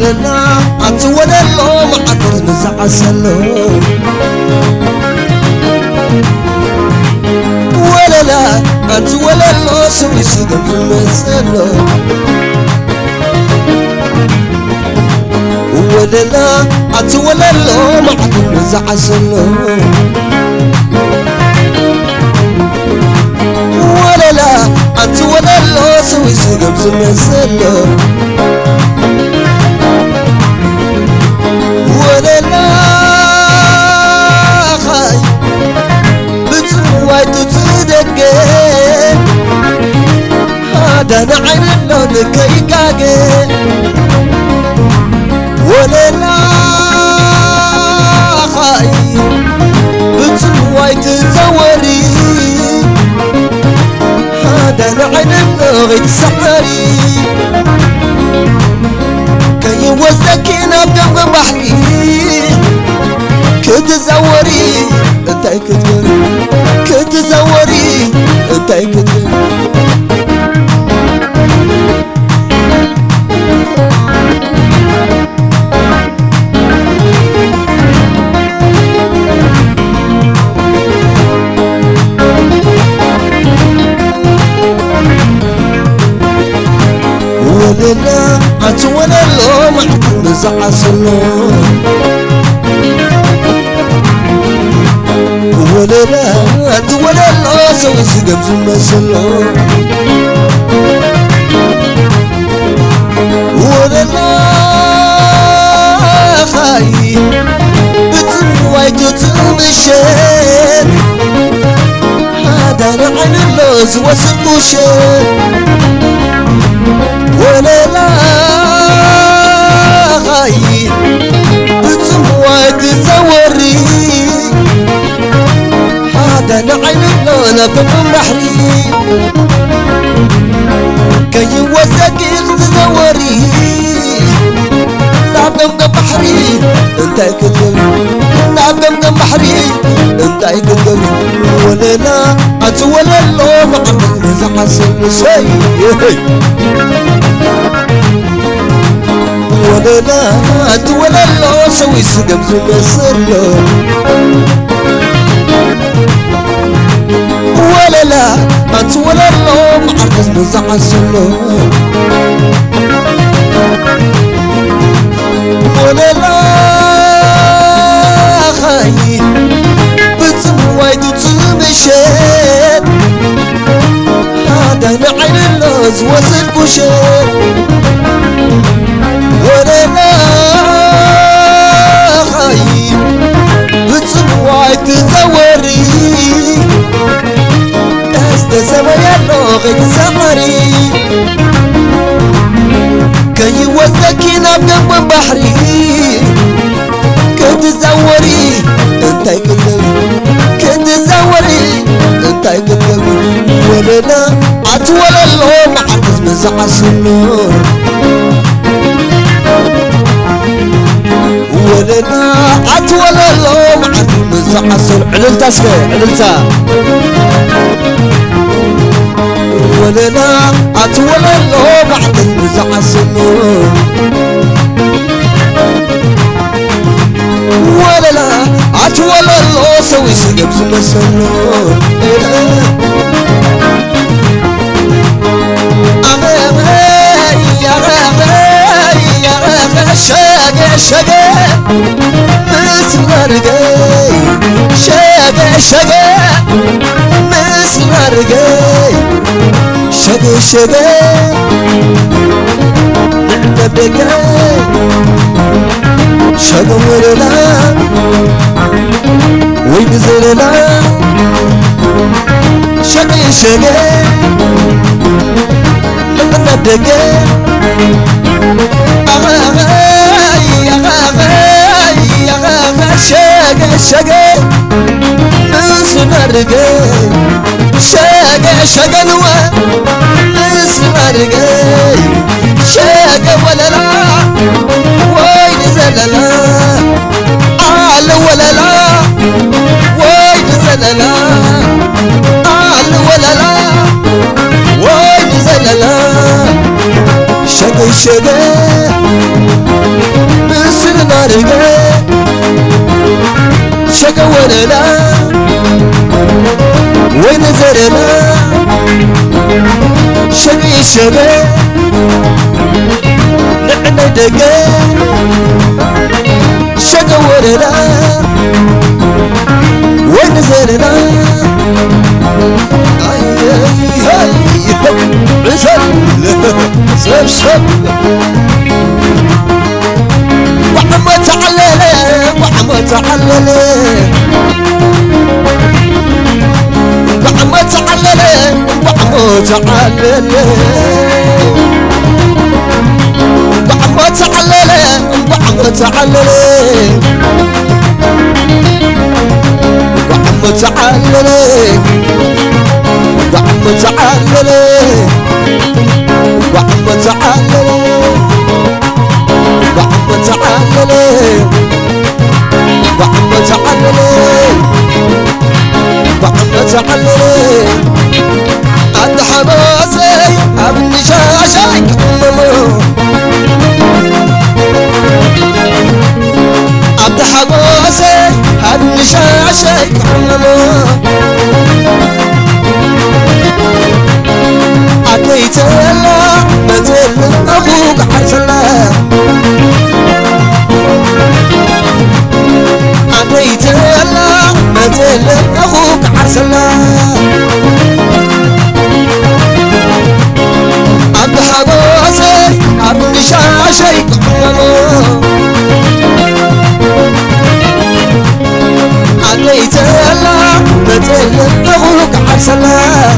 ولنا أتولى له معطر مزعسلو ولنا أتولى له سوي سيدم في المسلو ولنا أتولى له معطر مزعسلو ولنا أتولى له سوي سيدم في المسلو ولنا خاي بتروي تتصدق هذا نعين اللون كيكاكي ولنا خاي بتروي تزوري هذا نعين اللون تسحري كي وزكينا بجنب بحري كتزوري انتي كتقولي كتزوري انتي كتقولي ولنا أتولى له معطر مزعسلو ولنا أتولى له سوي سيدم زمسلو ولنا خاي بتروي تتمشيت هذا نعين اللوز وسكوشيت ولنا غاي بتموت تزوري هذا نعين اللون بكم بحري كي وزكي تزوري لعبكم بحري انتي كتقولي لعبكم بحري انتي كتقولي ولنا أتولى له معطر مزعسل شوي ولنا أتولى له سوي سيدم زمسلو ولنا أتولى له معطر مزعسلو ولنا خاي بتموي تتمشيت هذا نعين اللوز وصل كوشيت ولنا خاي بتموي تزوري كاست سمايا لغة سمري كي وزكينا بجنب بحري كتزوري انتي كتزوري كتزوري انتي كتزوري ولنا أتولى له معطر مزعسلو ولنا أتولى له معطر مزعسلو عللتا سكي عللتا ولنا أتولى له معطر مزعسلو ولنا أتولى له سوي سيدم زمسلو شاقة شاقة مسمرقاي شاقة شاقة مسمرقاي شاقة شاقة نبدقاي شاقة ولنا وينزلنا شاقة شاقة نبدقاي شاقة شاقة مسمرقاي شاقة شاقة نوا مسمرقاي شاقة وللا وين زللا وللا وين زللا وللا وين زللا شاقة شاقة بسرنا رجع شقا وللا وين زرنا شقي شقا نحنا دقا شقا وللا وين زرنا عسل سب وعم تعلل وعم تعلل وعم تعلل وعم تعلل وعم تعلل وعم تعلل وعم تعلل وعم تعلل وعم تعلل وعم تعلل وعم تعلل وعم تعلل عند حماسي ابن شاشك عند حماسي ابن شاشك عديت الله مثل أخوك عسلا عديت الله مثل أخوك عسلا عبد حباسي عبد شاشيك عديت الله مثل أخوك عسلا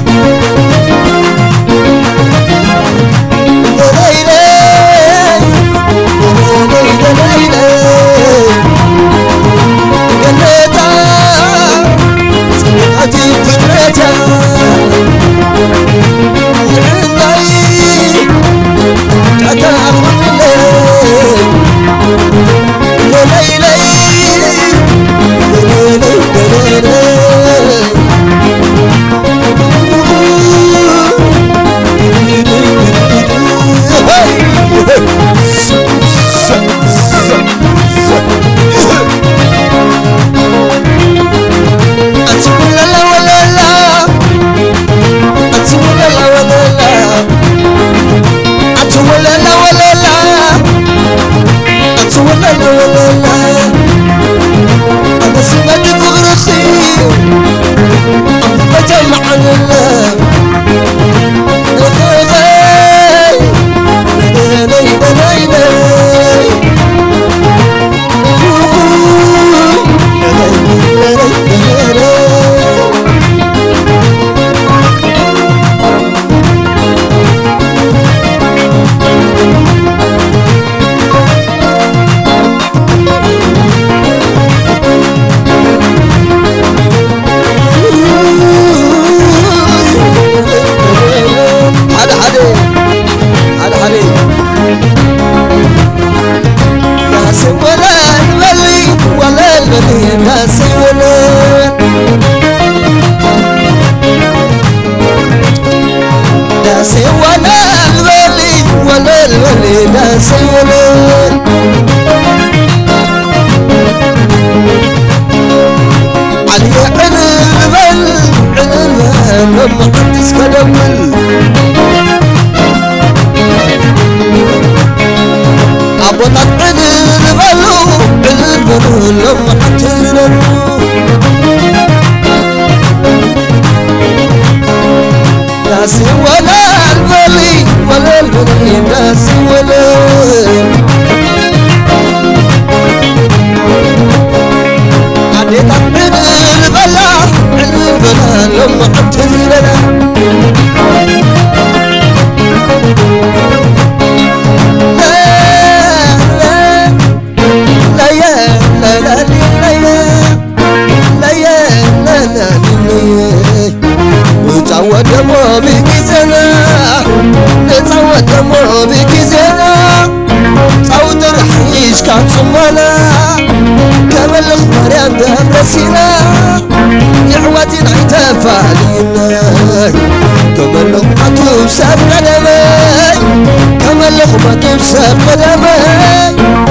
كما اللقمة تبسى قدمي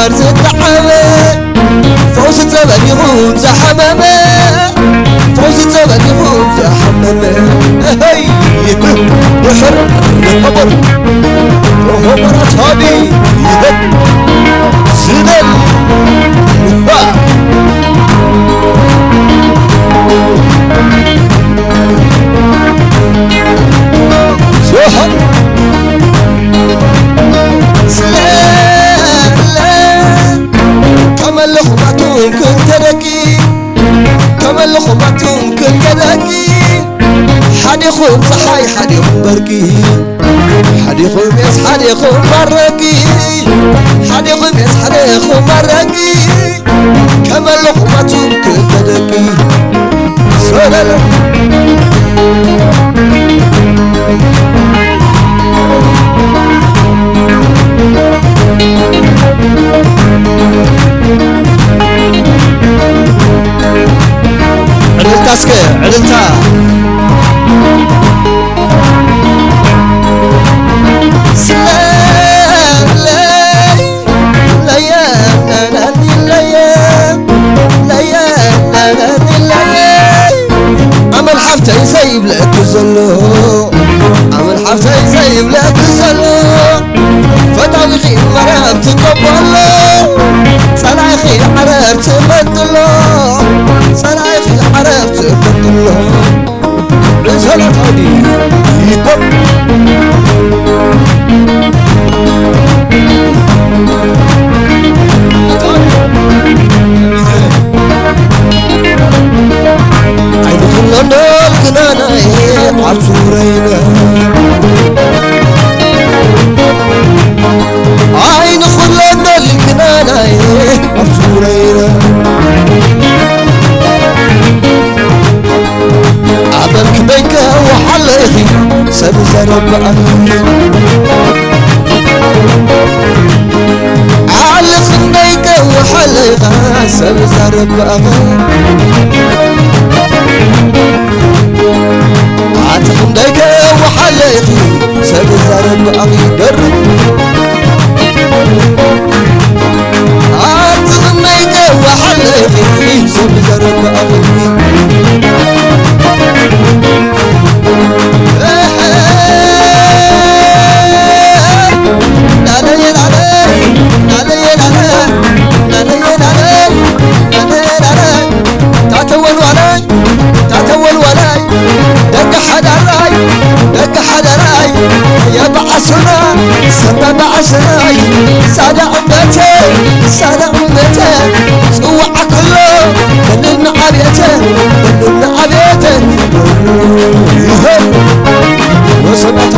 عرر زتعامل فوز تبنيهم زحمامة فوز تبنيهم زحمامة هاي بحر القبر وهم أصحابي سدل سوحر كمل لخبطهم كنت ركي كمل لخبطهم كنت ركي حدي خوم صحاي حدي خوم بركي حدي خوم يس حدي خوم بركي حدي خوم يس حدي خوم بركي كمل لخبطهم كنت ركي سولال عدلتاسك عدلتا سلام ليا ناني ليا ليا ناني ليا عمل حفتة يسيب لك الزلو عمل حفتة يسيب لك الزلو فتاويخي مرام تقبله صلاحي عرب تبدله صلاحي عرب تبدله رسالة هادي يبقى عين خلنا الكنانة عرسورينا عين خلنا الكنانة عرسورينا عبرك بيك وحليخي سبزرب أخي علق بيك وحليخي سبزرب أخي عاتق بيك وحليخي سبزرب أخي درب عاتق بيك وحليخي سبزرب أخي سبب عشراي سادة عمتي سادة عمتي سوى كله بلنا عبيته بلنا عبيته وسبت